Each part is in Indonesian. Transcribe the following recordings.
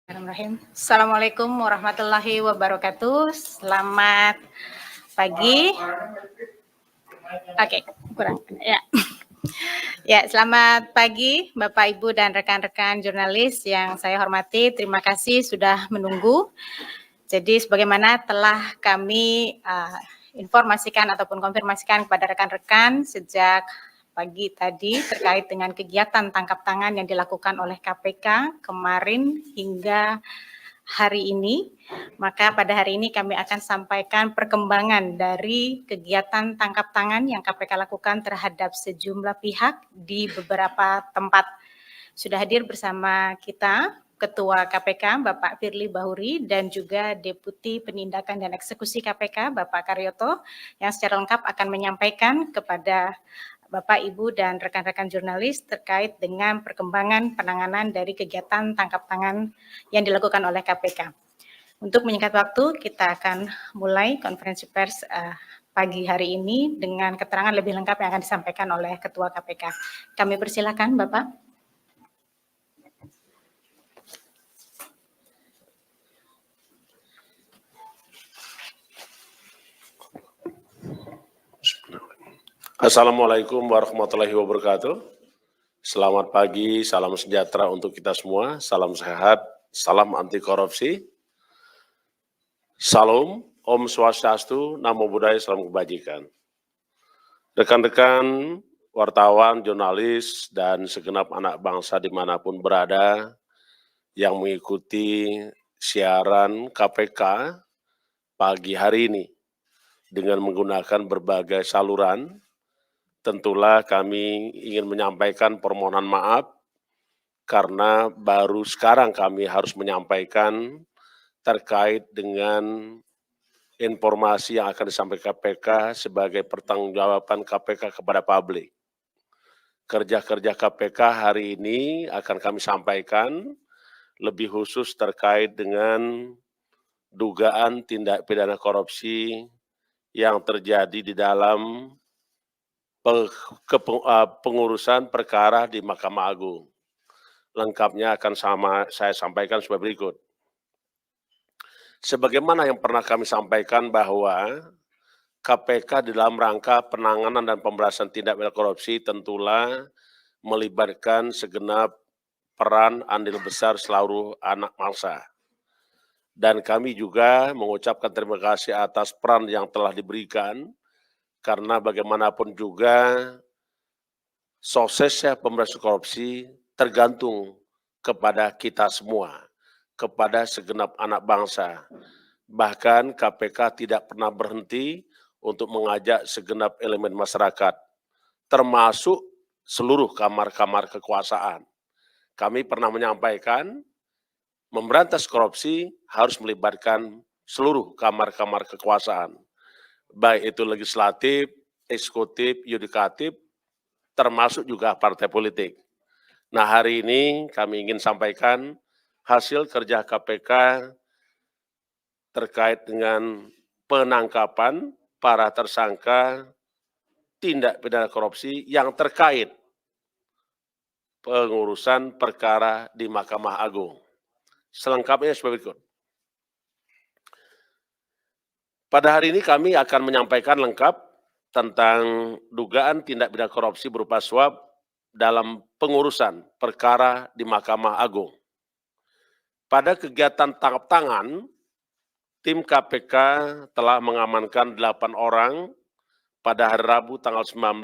Bismillahirrahmanirrahim. Assalamualaikum warahmatullahi wabarakatuh. Selamat pagi. Oke, kurang ya. Ya, selamat pagi Bapak Ibu dan rekan-rekan jurnalis yang saya hormati. Terima kasih sudah menunggu. Jadi sebagaimana telah kami informasikan ataupun konfirmasikan kepada rekan-rekan sejak pagi tadi terkait dengan kegiatan tangkap tangan yang dilakukan oleh KPK kemarin hingga hari ini, maka pada hari ini kami akan sampaikan perkembangan dari kegiatan tangkap tangan yang KPK lakukan terhadap sejumlah pihak di beberapa tempat. Sudah hadir bersama kita Ketua KPK Bapak Firly Bahuri dan juga Deputi Penindakan dan Eksekusi KPK Bapak Karyoto yang secara lengkap akan menyampaikan kepada Bapak, Ibu, dan rekan-rekan jurnalis terkait dengan perkembangan penanganan dari kegiatan tangkap tangan yang dilakukan oleh KPK. Untuk menyingkat waktu, kita akan mulai konferensi pers pagi hari ini dengan keterangan lebih lengkap yang akan disampaikan oleh Ketua KPK. Kami persilakan, Bapak. Assalamualaikum warahmatullahi wabarakatuh. Selamat pagi, salam sejahtera untuk kita semua, salam sehat, salam anti korupsi. Salam, Om Swastiastu, Namo Buddhaya, salam kebajikan. Rekan-rekan, wartawan, jurnalis, dan segenap anak bangsa dimanapun berada yang mengikuti siaran KPK pagi hari ini dengan menggunakan berbagai saluran. Tentulah kami ingin menyampaikan permohonan maaf karena baru sekarang kami harus menyampaikan terkait dengan informasi yang akan disampaikan KPK sebagai pertanggungjawaban KPK kepada publik. Kerja-kerja KPK hari ini akan kami sampaikan lebih khusus terkait dengan dugaan tindak pidana korupsi yang terjadi di dalam pengurusan perkara di Mahkamah Agung. Lengkapnya akan saya sampaikan sebagai berikut. Sebagaimana yang pernah kami sampaikan bahwa KPK di dalam rangka penanganan dan pemberantasan tindak pidana korupsi tentulah melibatkan segenap peran andil besar seluruh anak bangsa. Dan kami juga mengucapkan terima kasih atas peran yang telah diberikan karena bagaimanapun juga suksesnya pemberantasan korupsi tergantung kepada kita semua, kepada segenap anak bangsa. Bahkan KPK tidak pernah berhenti untuk mengajak segenap elemen masyarakat, termasuk seluruh kamar-kamar kekuasaan. Kami pernah menyampaikan, memberantas korupsi harus melibatkan seluruh kamar-kamar kekuasaan, baik itu legislatif, eksekutif, yudikatif, termasuk juga partai politik. Nah, hari ini kami ingin sampaikan hasil kerja KPK terkait dengan penangkapan para tersangka tindak pidana korupsi yang terkait pengurusan perkara di Mahkamah Agung. Selengkapnya sebagai berikut. Pada hari ini kami akan menyampaikan lengkap tentang dugaan tindak pidana korupsi berupa suap dalam pengurusan perkara di Mahkamah Agung. Pada kegiatan tangkap tangan, tim KPK telah mengamankan 8 orang pada hari Rabu tanggal 19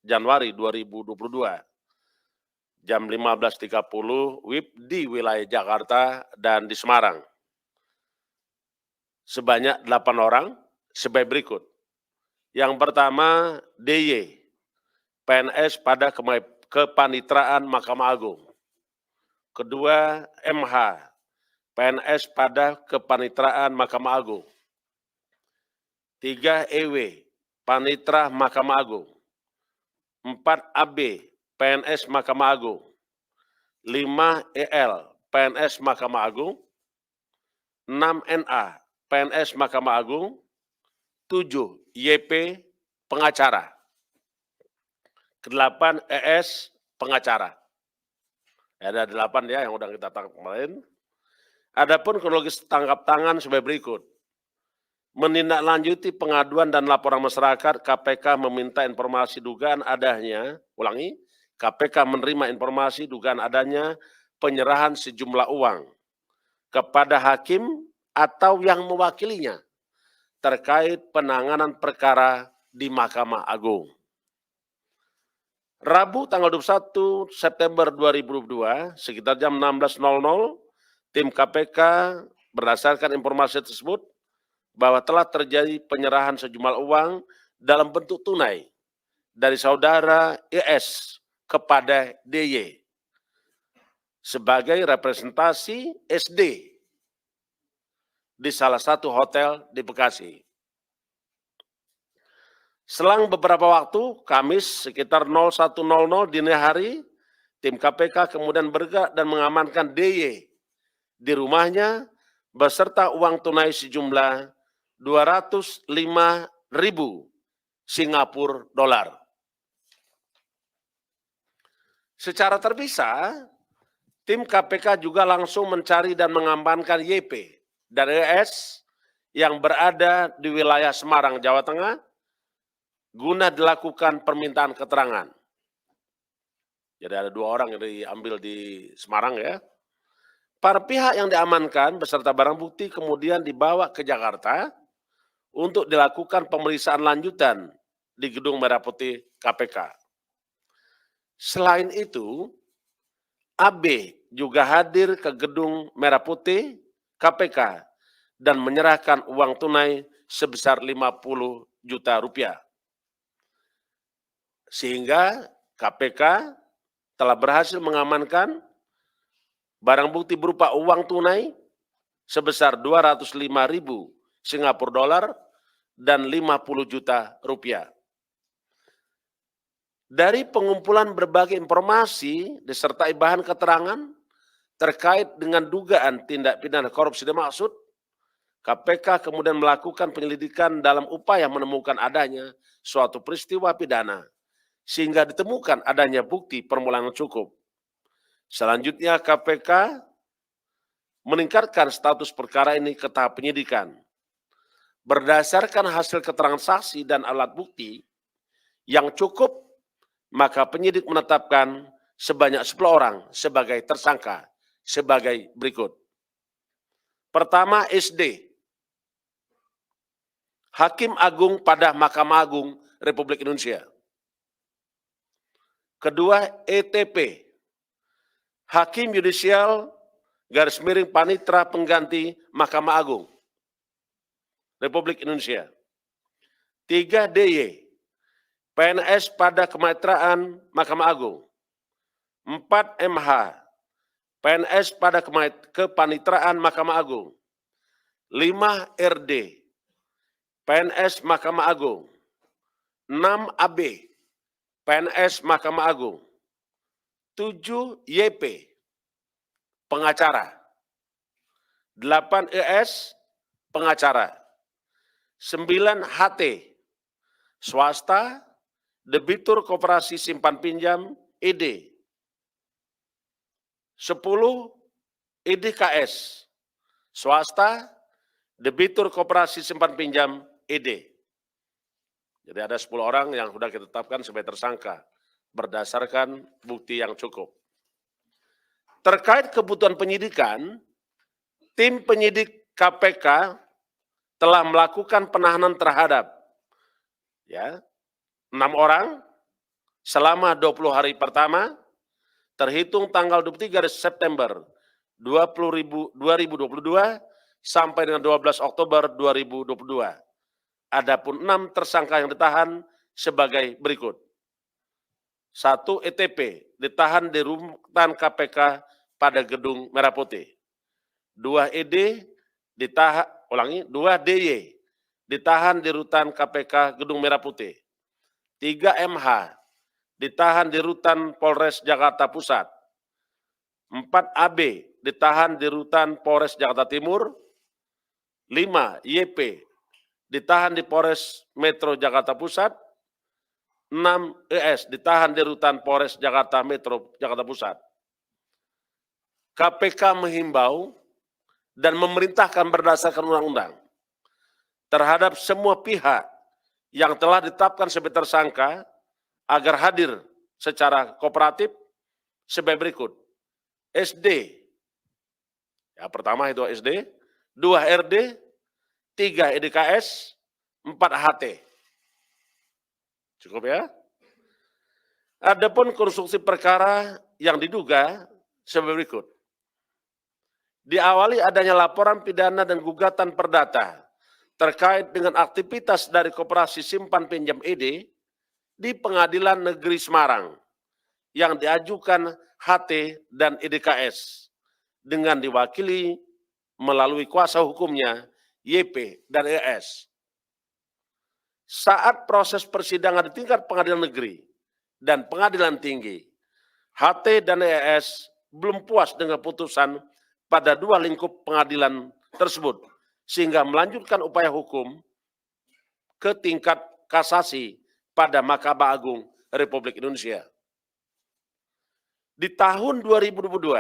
Januari 2022, jam 15.30 WIB di wilayah Jakarta dan di Semarang. Sebanyak 8 orang sebagai berikut. Yang pertama, DY, PNS pada Kepanitraan Mahkamah Agung. Kedua, MH, PNS pada Kepanitraan Mahkamah Agung. 3, EW, Panitra Mahkamah Agung. 4, AB, PNS Mahkamah Agung. 5, EL, PNS Mahkamah Agung. 6, NA, PNS Mahkamah Agung. 7, YP, pengacara. 8, ES, pengacara. Ada 8 ya yang udah kita tangkap kemarin. Adapun kronologis tangkap tangan sebagai berikut. Menindaklanjuti pengaduan dan laporan masyarakat, KPK meminta informasi dugaan adanya, KPK menerima informasi dugaan adanya penyerahan sejumlah uang kepada hakim atau yang mewakilinya terkait penanganan perkara di Mahkamah Agung. Rabu tanggal 21 September 2022 sekitar jam 16.00, tim KPK berdasarkan informasi tersebut bahwa telah terjadi penyerahan sejumlah uang dalam bentuk tunai dari saudara ES kepada DY sebagai representasi SD di salah satu hotel di Bekasi. Selang beberapa waktu, Kamis sekitar 01.00 dini hari, tim KPK kemudian bergerak dan mengamankan DY di rumahnya beserta uang tunai sejumlah 205.000 Singapura dolar. Secara terpisah, tim KPK juga langsung mencari dan mengamankan YP dan ES yang berada di wilayah Semarang, Jawa Tengah, guna dilakukan permintaan keterangan. Jadi ada 2 orang yang diambil di Semarang ya. Para pihak yang diamankan beserta barang bukti kemudian dibawa ke Jakarta untuk dilakukan pemeriksaan lanjutan di Gedung Merah Putih KPK. Selain itu, AB juga hadir ke Gedung Merah Putih KPK dan menyerahkan uang tunai sebesar 50 juta rupiah. Sehingga KPK telah berhasil mengamankan barang bukti berupa uang tunai sebesar 205.000 Singapura dolar dan 50 juta rupiah. Dari pengumpulan berbagai informasi disertai bahan keterangan terkait dengan dugaan tindak pidana korupsi dimaksud, KPK kemudian melakukan penyelidikan dalam upaya menemukan adanya suatu peristiwa pidana, sehingga ditemukan adanya bukti permulaan yang cukup. Selanjutnya KPK meningkatkan status perkara ini ke tahap penyidikan. Berdasarkan hasil keterangan saksi dan alat bukti yang cukup, maka penyidik menetapkan sebanyak 10 orang sebagai tersangka sebagai berikut. Pertama, SD, Hakim Agung pada Mahkamah Agung Republik Indonesia. Kedua, ETP, Hakim Yudisial Panitra Pengganti Mahkamah Agung Republik Indonesia. 3, DY, PNS pada Kemitraan Mahkamah Agung. 4, MH, PNS pada Kepanitraan Mahkamah Agung. 5, RD, PNS Mahkamah Agung. 6, AB, PNS Mahkamah Agung. 7, YP, pengacara. 8, ES, pengacara. 9, HT, swasta, debitur koperasi simpan pinjam, ED. 10, EDKS, swasta, debitur koperasi simpan pinjam, ED. Jadi ada 10 orang yang sudah kita tetapkan sebagai tersangka berdasarkan bukti yang cukup. Terkait kebutuhan penyidikan, tim penyidik KPK telah melakukan penahanan terhadap 6 orang selama 20 hari pertama terhitung tanggal 23 September 2022 sampai dengan 12 Oktober 2022. Adapun 6 tersangka yang ditahan sebagai berikut. 1, ETP ditahan di rutan KPK pada Gedung Merah Putih. 2, ED ditahan, 2, DY ditahan di rutan KPK Gedung Merah Putih. 3, MH ditahan di rutan Polres Jakarta Pusat. 4, AB ditahan di rutan Polres Jakarta Timur. 5, YP ditahan di Polres Metro Jakarta Pusat. 6, ES ditahan di rutan Polres Jakarta Metro Jakarta Pusat. KPK menghimbau dan memerintahkan berdasarkan undang-undang terhadap semua pihak yang telah ditetapkan sebagai tersangka agar hadir secara kooperatif sebagai berikut. SD, ya pertama itu SD, 2 RD, 3 EDKS, 4 HT. Cukup ya? Adapun konstruksi perkara yang diduga sebagai berikut. Diawali adanya laporan pidana dan gugatan perdata terkait dengan aktivitas dari Koperasi Simpan Pinjam ID di Pengadilan Negeri Semarang yang diajukan HT dan EDKS dengan diwakili melalui kuasa hukumnya YP dan ES. Saat proses persidangan di tingkat pengadilan negeri dan pengadilan tinggi, HT dan ES belum puas dengan putusan pada 2 lingkup pengadilan tersebut, sehingga melanjutkan upaya hukum ke tingkat kasasi pada Mahkamah Agung Republik Indonesia. Di tahun 2022,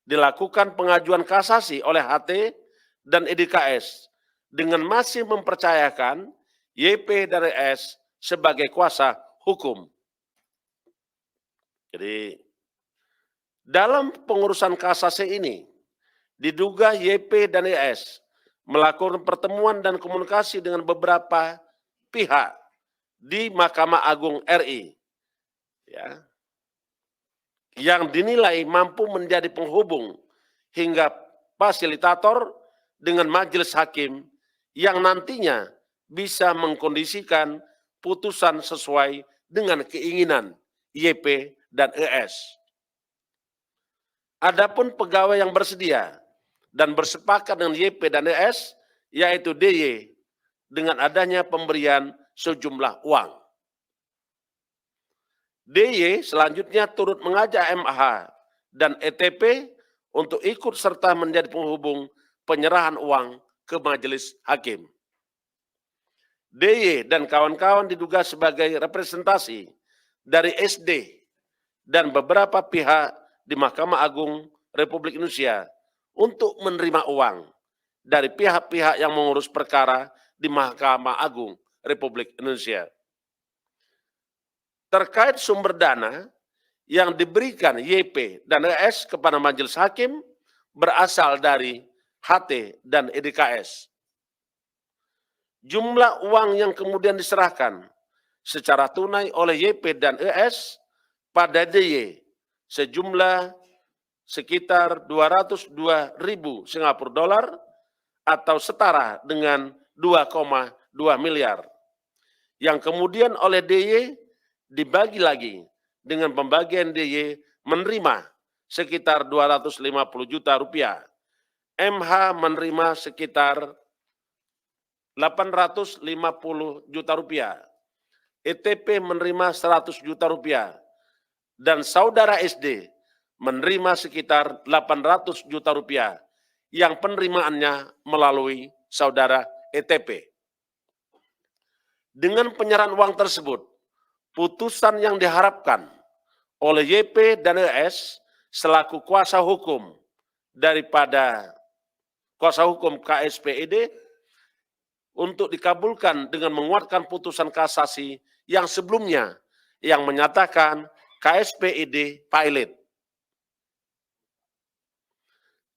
dilakukan pengajuan kasasi oleh HT dan EDKS dengan masih mempercayakan YP dan ES sebagai kuasa hukum. Jadi, dalam pengurusan kasasi ini, diduga YP dan ES melakukan pertemuan dan komunikasi dengan beberapa pihak di Mahkamah Agung RI, ya, yang dinilai mampu menjadi penghubung hingga fasilitator dengan majelis hakim yang nantinya bisa mengkondisikan putusan sesuai dengan keinginan YP dan ES. Adapun pegawai yang bersedia dan bersepakat dengan YP dan ES, yaitu DY, dengan adanya pemberian sejumlah uang. DY selanjutnya turut mengajak MH dan ETP untuk ikut serta menjadi penghubung penyerahan uang ke majelis hakim. DY dan kawan-kawan diduga sebagai representasi dari SD dan beberapa pihak di Mahkamah Agung Republik Indonesia untuk menerima uang dari pihak-pihak yang mengurus perkara di Mahkamah Agung Republik Indonesia. Terkait sumber dana yang diberikan YP dan ES kepada majelis hakim berasal dari HT dan EDKS. Jumlah uang yang kemudian diserahkan secara tunai oleh YP dan ES pada DY sejumlah sekitar 202.000 Singapura dolar atau setara dengan 2,2 miliar. Yang kemudian oleh DY dibagi lagi dengan pembagian DY menerima sekitar 250 juta rupiah. MH menerima sekitar 850 juta rupiah. ETP menerima 100 juta rupiah. Dan saudara SD menerima sekitar 800 juta rupiah yang penerimaannya melalui saudara ETP. Dengan penyerahan uang tersebut, putusan yang diharapkan oleh YP dan ES selaku kuasa hukum daripada kuasa hukum KSPID untuk dikabulkan dengan menguatkan putusan kasasi yang sebelumnya yang menyatakan KSPID pilot.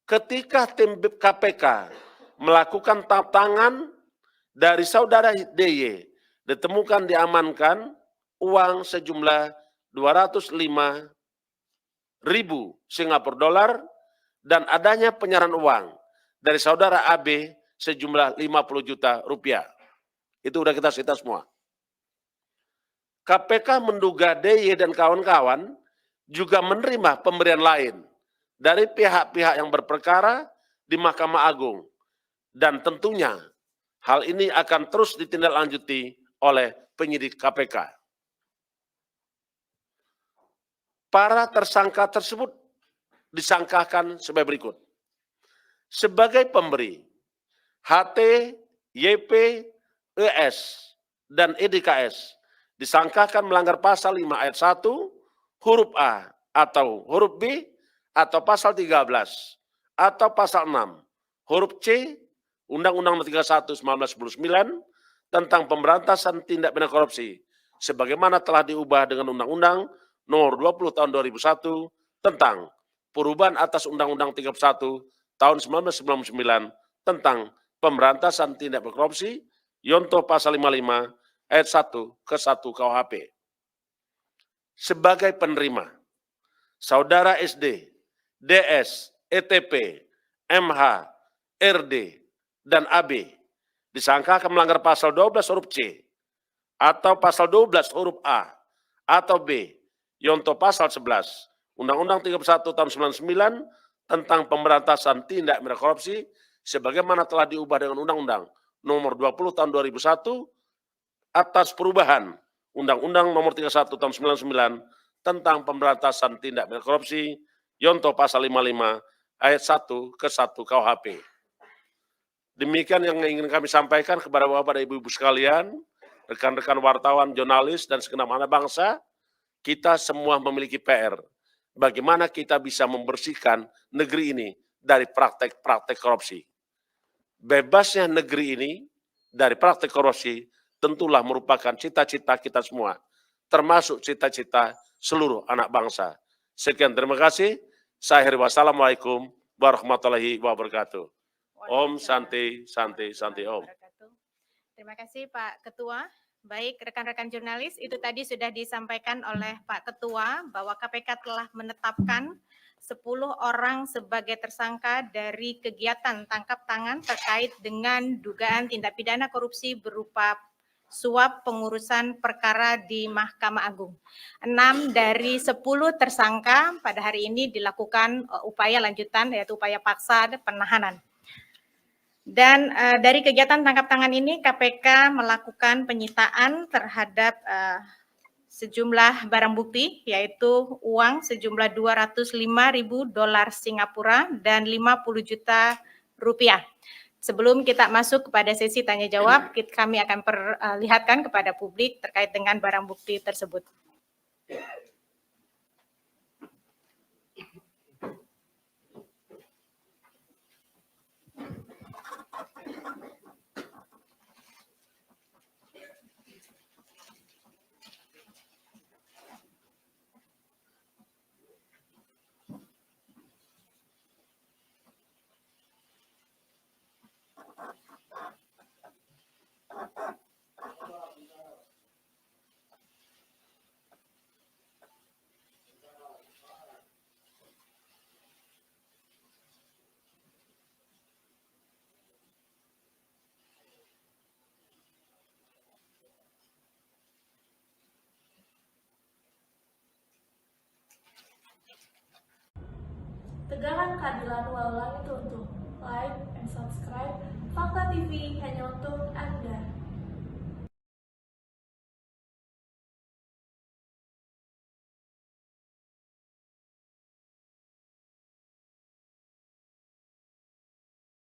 Ketika tim KPK melakukan tangkap tangan dari saudara DY, ditemukan diamankan uang sejumlah 205.000 Singapura dolar dan adanya penyerahan uang dari saudara AB sejumlah 50 juta rupiah. Itu udah kita sita semua. KPK menduga DY dan kawan-kawan juga menerima pemberian lain dari pihak-pihak yang berperkara di Mahkamah Agung. Dan tentunya hal ini akan terus ditindaklanjuti oleh penyidik KPK. Para tersangka tersebut disangkakan sebagai berikut. Sebagai pemberi, HT, YP, ES, dan EDKS disangkakan melanggar pasal 5 ayat 1, huruf A atau huruf B, atau pasal 13 atau pasal 6 huruf C Undang-Undang Nomor 31 1999 tentang pemberantasan tindak pidana korupsi sebagaimana telah diubah dengan Undang-Undang Nomor 20 tahun 2001 tentang perubahan atas Undang-Undang 31 tahun 1999 tentang pemberantasan tindak pidana korupsi Yonto pasal 55 ayat 1 ke 1 KUHP. Sebagai penerima, saudara SD, DS, ETP, MH, RD, dan AB disangkakan melanggar pasal 12 huruf C atau pasal 12 huruf A atau B Yonto pasal 11 Undang-Undang 31 tahun 99 tentang pemberantasan tindak pidana korupsi sebagaimana telah diubah dengan Undang-Undang Nomor 20 tahun 2001 atas perubahan Undang-Undang Nomor 31 tahun 99 tentang pemberantasan tindak pidana korupsi Yonto pasal 55 ayat 1 ke 1 KUHP. Demikian yang ingin kami sampaikan kepada Bapak dan Ibu-Ibu sekalian, rekan-rekan wartawan, jurnalis, dan segenap anak bangsa. Kita semua memiliki PR. Bagaimana kita bisa membersihkan negeri ini dari praktek-praktek korupsi. Bebasnya negeri ini dari praktek korupsi tentulah merupakan cita-cita kita semua, termasuk cita-cita seluruh anak bangsa. Sekian, terima kasih. Saya akhiri, wassalamualaikum warahmatullahi wabarakatuh. Om Santi, Santi, Santi Om. Terima kasih Pak Ketua. Baik, rekan-rekan jurnalis, itu tadi sudah disampaikan oleh Pak Ketua bahwa KPK telah menetapkan 10 orang sebagai tersangka dari kegiatan tangkap tangan terkait dengan dugaan tindak pidana korupsi berupa suap pengurusan perkara di Mahkamah Agung. 6 dari 10 tersangka pada hari ini dilakukan upaya lanjutan, yaitu upaya paksa penahanan. Dan dari kegiatan tangkap tangan ini KPK melakukan penyitaan terhadap sejumlah barang bukti, yaitu uang sejumlah 205.000 dolar Singapura dan 50 juta rupiah. Sebelum kita masuk kepada sesi tanya jawab, kami akan perlihatkan kepada publik terkait dengan barang bukti tersebut. Tegakkan keadilan walau langit runtuh. Like and subscribe Fakta TV hanya untuk Anda.